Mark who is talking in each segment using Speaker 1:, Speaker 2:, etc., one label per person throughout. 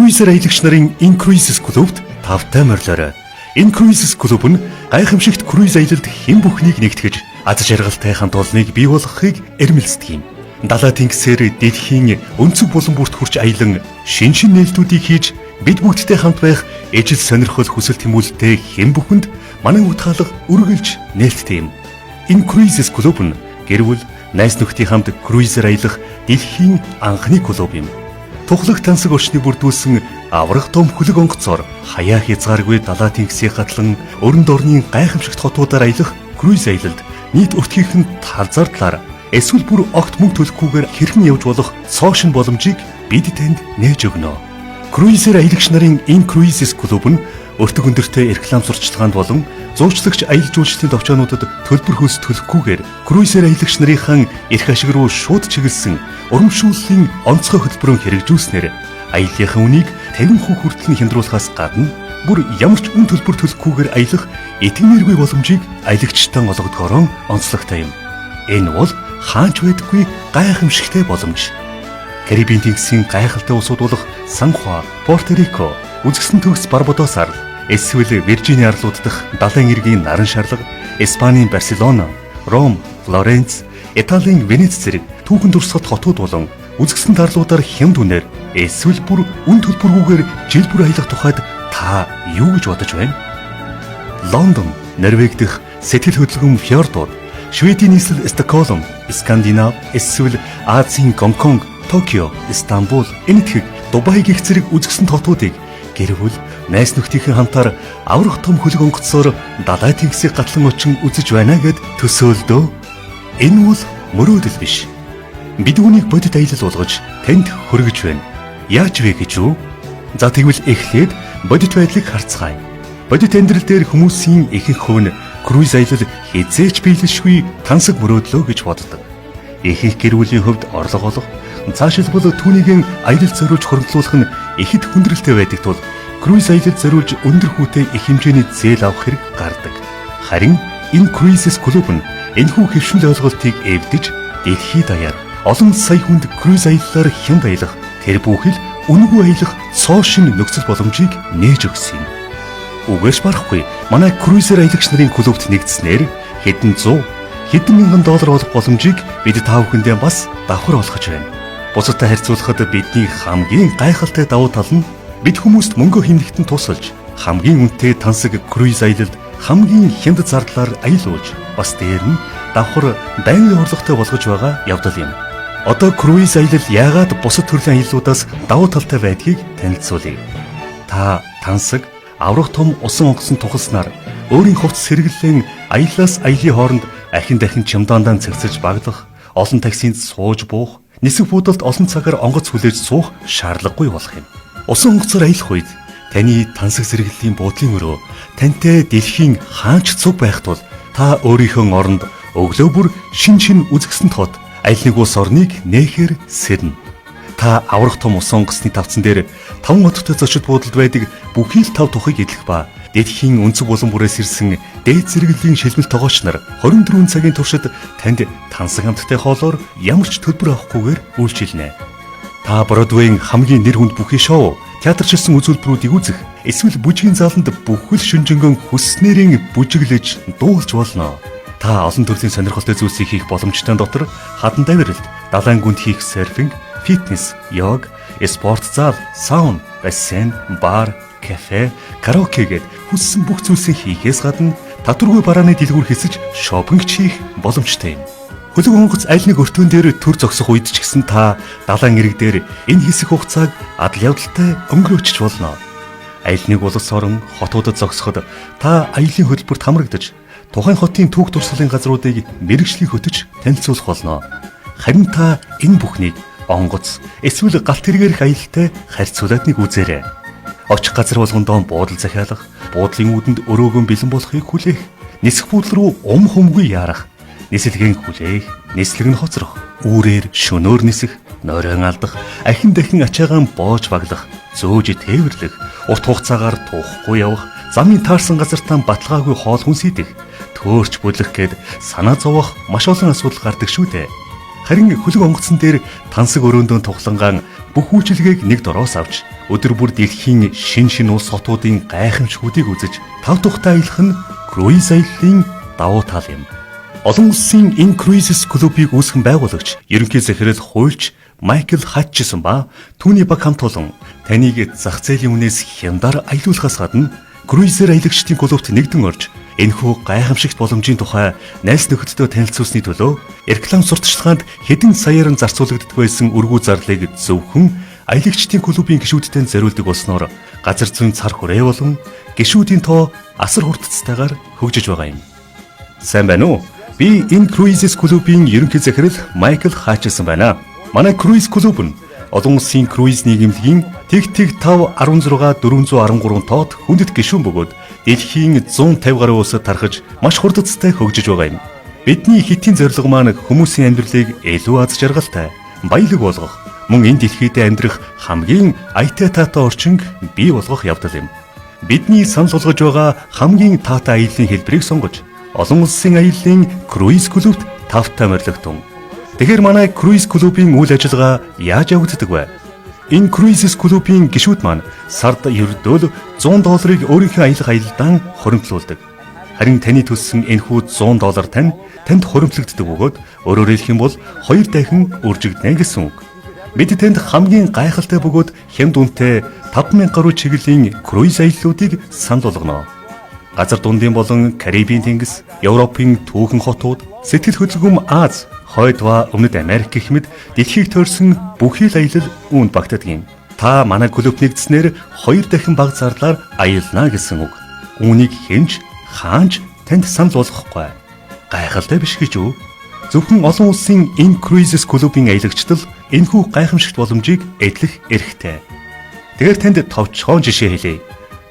Speaker 1: Круизер аялагч нарын Incruises клубт тавтай морилорой. Энэ Cruises клуб нь гайхамшигт круиз аялалд хэн бүхнийг нэгтгэж аз жаргалтай хамт олныг бий болгохыг эрмэлздэг юм. Далай тэнгисээр дэлхийн өнцөг булан бүрт хүрч аялан шин нээлтүүдийг хийж бид бүгдтэй хамт байх ижил сонирхол хүсэл тэмүүлэлтэй хэн бүхэнд манай утгаалга үргэлж нээлттэй юм. Энэ Cruises клуб нь гэр бүл, найз нөхдийн хамт круизер аялах дэлхийн анхны клуб юм. Тухлаг тансаг орчныг бүрдүүлсэн аврах том хөлөг онгоцоор хаяа хязгааргүй далай тэнгисийн хатлан өрөнд орны гайхамшигт хотуудаар аялах круиз аялалд нийт өртгийнх нь талзардлаар эсвэл бүр огт мөнгө төлөхгүйгээр хэрхэн явж болох цоошин боломжийг бид танд нээж өгнө. Круизер аялагч нарын энэ Cruises клуб нь өртөг өндөртэй реклам сурталчилгаанд болон зуучлагч аялал жуулчлалын товчоонуудад төлбөр хөлс төлөхгүйгээр круизер аялагч нарынхан эрх ашиг руу шууд чиглэсэн урамшууллын онцгой хөтөлбөрөөр хэрэгжүүлснээр аяллахын үнийг 50% хүртэл нь хямдруулахаас гадна бүр ямар ч үн төлбөр төлөхгүйгээр аялах итгэмээргүй боломжийг аялагчтан олгодгоороо онцлогтой юм. Энэ бол хаанч байдаггүй гайхамшигтай боломж. Карибын тэнгисийн гайхалтай улсууд болох Сан Хуан, Порто Рико, үзэсгэлэн төгс Барбадосаар эсвэл Виржиний арлууд дахь далайн эргийн наран шарлаг, Испанийн Барселона, Ром, Флоренц, Италийн Венец зэрэг түүхэн дурсгал хотууд болон үзэсгэлэн арлуудаар хямд үнээр эсвэл бүр үн төлбөргүйгээр жил бүр аялах тухайд та юу гэж бодож байна? Лондон, Норвеги дэх сэтгэл хөдлөмж фьордууд, Шведийн нийслэл Стокгольм, Скандинав, эсвэл Азийн Гонконг, Токио, Стамбул, энэтхэг Дубай гэх зэрэг үзэсгэлэн хотуудыг гэр бүл, найз нөхдийнхээ хамтаар аврах том хөлөг онгоцоор далай тэнгисийг гатлан очин үзэж байна гэд төсөөлдөө. Энэ бол мөрөөдөл биш. Бид үүнийг бодит аялал болгож танд хүргэж байна. Яаж вэ гэж үү? За тэгвэл эхлээд бодит байдлыг харцгаая. Бодит амьдрал дээр хүмүүсийн ихэнх хувь нь круиз аялал хизээч биелэлшгүй тансаг мөрөөдлөө гэж боддог. Ихэнх гэр бүлийн хувьд орлого олох, цаашилбал түүнийг аялал зориулж хөрөнгөлүүлэх нь ихэд хүндрэлтэй байдаг тул круиз аялал зориулж өндөр хүүтэй их хэмжээний зээл авах хэрэг гардаг. Харин энэ Cruises клуб нь энэхүү хэвшил ойлголтыг эвдэж дэлхийд даяар олон сая хүнд круиз аяллаар хямд аялах, тэр бүхэл үнэгүй аялах цоошин нөхцөл боломжийг нээж өгсөн юм. Үгээрч барахгүй манай круизер аялагч нарын клубт нэгдснээр хэдэн 100, хэдэн мянган доллар олох боломжийг бид та бүхэндээ бас давхар олгож байна. Бусадтай харьцуулахад бидний хамгийн гайхалтай давуу тал нь бид хүмүүст мөнгө хэмнэхтэн тусалж хамгийн үнэтэй тансаг круиз аялалд хамгийн хямд зардлаар аялуулж бас дээр нь давхар байнгын орлоготой болгож байгаа явдал юм. Одоо круиз аялал яагаад бусад төрлийн аяллуудаас давуу талтай байдгийг танилцуулъя. Та тансаг, аврах том усан онгоцон тухалснаар өөрийн хувцас сэргэлэн аяллаас аялын хооронд ахин дахин чемодандан цэгцэж баглах, олон таксинд сууж буух, нисэх буудалд олон цагаар онгоц хүлээж суух шаардлагагүй болох юм. Усан онгоцоор аялах үед таны тансаг сэргэллийн буудлын өрөө тантай дэлхийн хаанч цуг байх тул та өөрийнхөө оронд өглөө бүр шин үзэсгэлэнт хот аялны ус орныг нээхээр сэрнэ. Та аврах том усан онгоцны тавцан дээр 5 хоттой зочид буудалд байдаг бүхий л 5 тухыг идэх ба дэлхийн өнцөг булан бүрээс ирсэн дээд зэрэглэлийн шилмэл тогооч нар 24 цагийн туршид танд тансаг хамттай хоолоор ямар ч төлбөр авахгүйгээр үйлчилнэ. Та Бродвейн хамгийн нэр хүнд бүхий шоу, театрчилсан үзүүлбэрүүдийг үзэх, эсвэл бүжгийн зааланд бүхэл шүнжэнгөн хүсснээрээ бүжиглэж дуулж болно. Та олон төрлийн сонирхолтой зүйлсийг хийх боломжтой дотор хадан давиралт, далайн гүнд хийх серфинг, фитнес, йог, спорт зал, саун, бассейн, бар, кафе, караоке гэд хүссэн бүх зүйлсийг хийхээс гадна татваргүй барааны дэлгүүр хэсэж шопинг хийх боломжтой юм. Хөлөг онгоц аль нэг өртгөн дээр төр зогсох үед ч гэсэн та далайн эрэг дээр энэ хэсэг хугацааг адал явдалтай өнгөрөөчих болно. Аль нэг улс орон хотуудад зогсоход та аялын хөтөлбөрт хамрагдаж тухайн хотын түүх дурсгалын газруудыг мэрэгжлийн хөтөж танилцуулах болно. Харин та энэ бүхнийг онгоц эсвэл галт тэргээрх аялалтай харьцуулаад нэг үзээрэй. Очих газар болгондоо буудал захиалах, буудлын үүдэнд өрөөгөн бэлэн болохыг хүлээх, нисэх буудал руу humгүй яарах, нисэлгэн хүлээх, нислэг нь хоцрох, үүрээр шөнөөр нисэх, нойрон алдах, ахин дахин ачаагаан боож баглах, зөөж тээвэрлэх, урт хугацаагаар туухгүй явах, замын таарсан газартаа баталгаагүй хоол хүнс идэх, төөрч бүлэх гээд санаа зовох маш олон асуудал гардаг шүү дээ. Харин хөлөг онгоцон дээр тансаг өрөөндөө тухлангаан бүх үйлчилгээг нэг дороос авч өдөр бүр дэлхийн шин улс хотуудын гайхамшгуудыг үзэж тав тухтай аялах нь круиз аяллаа давуу тал юм. Олон улсын энэ круизес клубыг үүсгэн байгуулагч ерөнхий захирал хуульч Майкл Хатчсон ба түүний баг хамт олон таныг зах зээлийн үнээс хямдар аялуулахаас гадна круизер аялагчдын клубт нэгдэн орж энэхүү гайхамшигт боломжийн тухай найз нөхөддөө танилцуулсны төлөө реклам сурталчилгаанд хэдэн саяар зарцуулагддаг байсан өргүү зарлыг зөвхөн аялагчдын клубын гишүүдтэй зориулдаг болсноор газар зүйн цар хүрээ болон гишүүдийн тоо асар хурдцтайгаар хөгжиж байгаа юм. Сайн байна уу? Би энэ круизес клубын ерөнхий захирал Майкл Хатчсон байна. Манай круиз клуб нь олон улсын круиз нийгэмлэгийн тэг 5 16 413 тоод хүндэт гишүүн бөгөөд дэлхийн 150 гаруй улсад тархаж маш хурдцтай хөгжиж байгаа юм. Бидний хэтийн зорилго маань хүмүүсийн амьдралыг илүү аз жаргалтай, баялаг болгох, мөн энэ дэлхийд амьдрах хамгийн аятай таатай орчинг бий болгох явдал юм. Бидний санал болгож байгаа хамгийн таатай аяллаа хэлбэрийг сонгож олон улсын аяллаа круиз клубт тавтай морилготун. Тэгэхээр манай круиз клубын үйл ажиллагаа яаж явагддаг вэ? Энэ круизес клубын гишүүд маань сард ердөө $100 өөрийнхөө аялах аялалдаан хоримтлуулдаг. Харин таны төлсөн энэхүү $100 танд хоримтлагддаг бөгөөд өөрөөр хэлэх юм бол 2 дахин үржигдэнэ гэсэн үг. Бид танд хамгийн гайхалтай бөгөөд хямд үнэтэй 5,000 гаруй чиглэлийн круиз аяллуудыг санал болгоно. Газар дундын болон Карибын тэнгис, Европын түүхэн хотууд, сэтгэл хөдлөм Аз, Хойд ба Өмнөд Америк гэх мэт дэлхийг тойрсон бүхий л аялал үүнд багтдаг юм. Та манай клуб нэгдснээр 2 дахин бага зарлаар аялна гэсэн үг. Үүнийг хэнж, хаанч танд санал болгохгүй. Гайхалтай биш гэж үү? Зөвхөн олон улсын энэ круизес клубын аялагчдал энэхүү гайхамшигт боломжийг эдлэх эрхтэй. Тэгэхээр танд товчхон жишээ хэлье.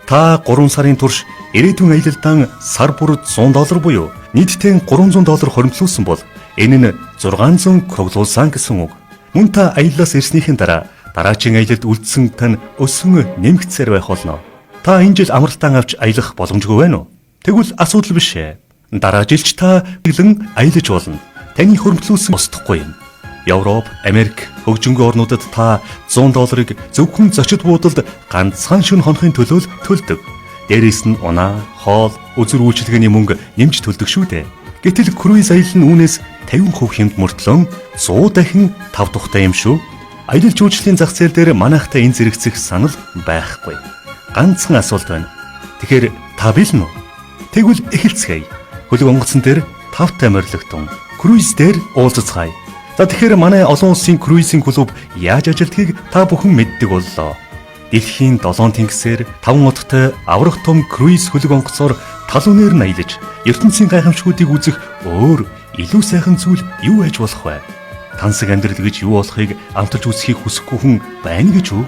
Speaker 1: Та 3 сарын турш ирээдүйн аялалдаан сар бүр $100 буюу нийтдээ $300 хоримтлуулсан бол энэ нь 600 круглуулсан гэсэн үг. Мөн та аяллаас ирснийхэн дараа дараагийн аялалд үлдсэн тань өсөн нэмэгдсээр байх болно. Та энэ жил амралтаа авч аялах боломжгүй байна уу? Тэгвэл асуудал биш ээ. Дараа жилч та гэлэн аялаж болно. Таны хоримтлуулсан устдахгүй юм. Европ, Америк, хөгжингүй орнуудад та $100-ыг зөвхөн зочид буудалд ганцхан шөнө хонохын төлөө төлдөг. Дээрээс нь унаа, хоол, үзүр үйлчилгээний мөнгө нэмж төлдөг шүү дээ. Гэтэл круиз аялал нь үүнээс 50% хэмд мөртлөн 100 дахин тав тухтай юм шүү. Аялал жуулчлалын зах зээл дээр манайхтай энэ зэрэгцэх санал байхгүй. Ганцхан асуулт байна. Тэгэхээр та бэлэн үү? Тэгвэл эхэлцгээе. Хөлөг онгоцон дээр тавтай морилготун. Круиз дээр уулзцгаая. За тэгэхээр манай олон улсын круизing клуб яаж ажилдгийг та бүхэн мэддэг боллоо. Дэлхийн 7 тэнгисээр 5 утгатай аврах том круиз хөлөг онгоцоор талуунаар нь аялаж, ертөнцийн гайхамшгуудыг үзэх өөр илүү сайхан зүйл юу байж болох вэ? Тансаг амьдрал гэж юу болохыг амталж үзхийг хүсэхгүй хүн байна гэж үү?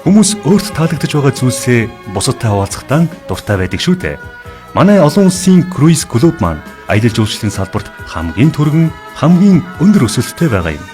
Speaker 1: Хүмүүс өөрт таалагдж байгаа зүйлсээ бусадтай хуваалцахтаа дуртай байдаг шүү дээ. Манай олон улсын круиз клуб маань аялал жуулчлалын салбарт хамгийн түргэн, хамгийн өндөр өсөлттэй байгаа юм.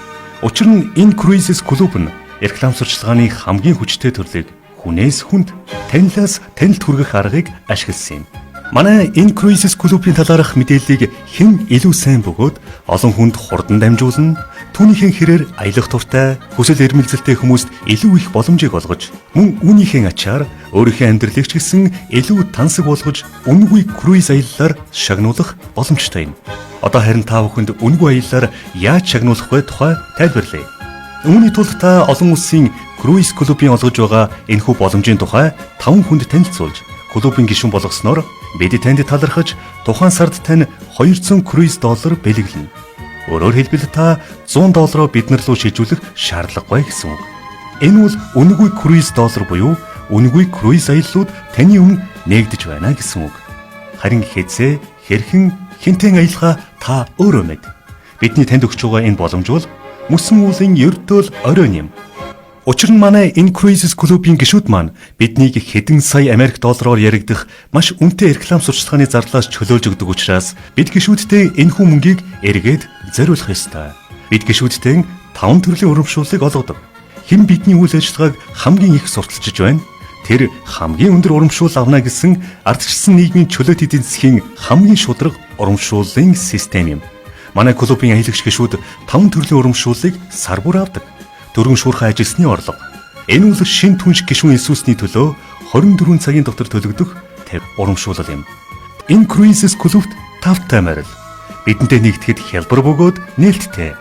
Speaker 1: Учир нь энэ круизес клуб нь реклам сурчлагын хамгийн хүчтэй төрлийг хүнээс хүнд, танилаас танилд хүргэх аргыг ашигласан юм. Манай энэ круизес клубын талаарх мэдээллийг хэн илүү сайн бөгөөд олон хүнд хурдан дамжуулна, түүнийхэн хэрээр аялах туртай, хүсэл эрмэлзэлтэй хүмүүст илүү их боломжийг олгож, мөн үүнийхэн ачаар өөрийнхөө амьдралыг ч гэсэн илүү тансаг болгож, үнэгүй круиз аяллаар шагнуулах боломжтой юм. Одоо харин та бүхэнд үнэгүй аяллаар яаж шагнуулах вэ тухай тайлбарлая. Үүний тулд та олон улсын круиз клубын олгож байгаа энэхүү боломжийн тухай 5 хүнд танилцуулж, клубын гишүүн болгосноор бид танд талархаж тухайн сард тань $200 круиз бэлэглэнэ. Өөрөөр хэлбэл та $100 биднэр рүү шилжүүлэх шаардлагагүй гэсэн үг. Энэ бол үнэгүй круиз доллар буюу үнэгүй круиз аяллууд таны өмнө нээгдэж байна гэсэн үг. Харин хэзээ, хэрхэн, хинтэн аялахаа та өөрөө мэд. Бидний танд өгч байгаа энэ боломж бол мөсөн уулын ердөөл оройн юм. Учир нь манай энэ круизес клубын гишүүд маань биднийг хэдэн сая Америк доллараар яригдах маш үнэтэй реклам сурчлагын зарлаас чөлөөлж өгдөг учраас бид гишүүдтэй энэхүү мөнгийг эргээд зориулах ёстой. Бид гишүүдтэй 5 төрлийн урамшууллыг олгодог. Хэн бидний үйл ажиллагааг хамгийн их сурталчилж байна? Тэр хамгийн өндөр урамшуул авна гэсэн ардчилсан нийгмийн чөлөөт эдийн засгийн хамгийн шударга урамшууллын систем юм. Манай клубын аялагч гишүүд 5 төрлийн урамшууллыг сар бүр авдаг. Дөрвөн шуурхай ажилсны орлого, Энэ бол шин түнш гишүүн Иесусний төлөө 24 цагийн дотор төлөгдөх урамшуулал юм. Энэ Cruises клубт тавтай морил. Бидэнтэй нэгдэхэд хялбар бөгөөд нээлттэй.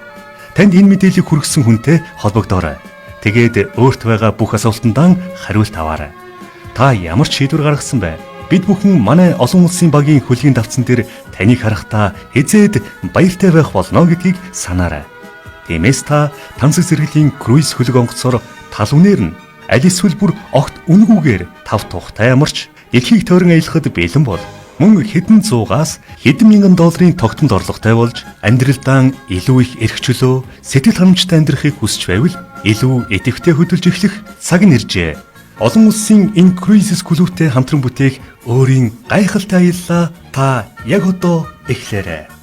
Speaker 1: Танд энэ мэдээллийг хүргэсэн хүнтэй холбогдоорой. Тэгээд өөрт байгаа бүх асуултандаа хариулт аваарай. Та ямар ч шийдвэр гаргасан бай. Бид бүхэн манай олон улсын багийн хөлгийн давтсан дээр таныг харахтаа хизээд баяртай байх болно гэдгийг санаарай. Тиймээс та тансаг зэрэглэлийн круиз хөлөг онгоцоор тал үнээр нь аль эсвэл бүр огт үнгүүгээр тав тухтай амарч дэлхийг тойрон аялахад бэлэн бол мөн хэдэн зуугаас хэдэн мянган долларын тогтмол орлоготой болж амьдралдаа илүү их эрх чөлөө сэтгэл ханамжтай амьдрахыг хүсч байвал илүү идэвхтэй хөдөлж эхлэх цаг нь иржээ. Олон улсын энэ Cruises клубтэй хамтран бүтээх өөрийн гайхалтай аяллаа та яг одоо эхлээрэй.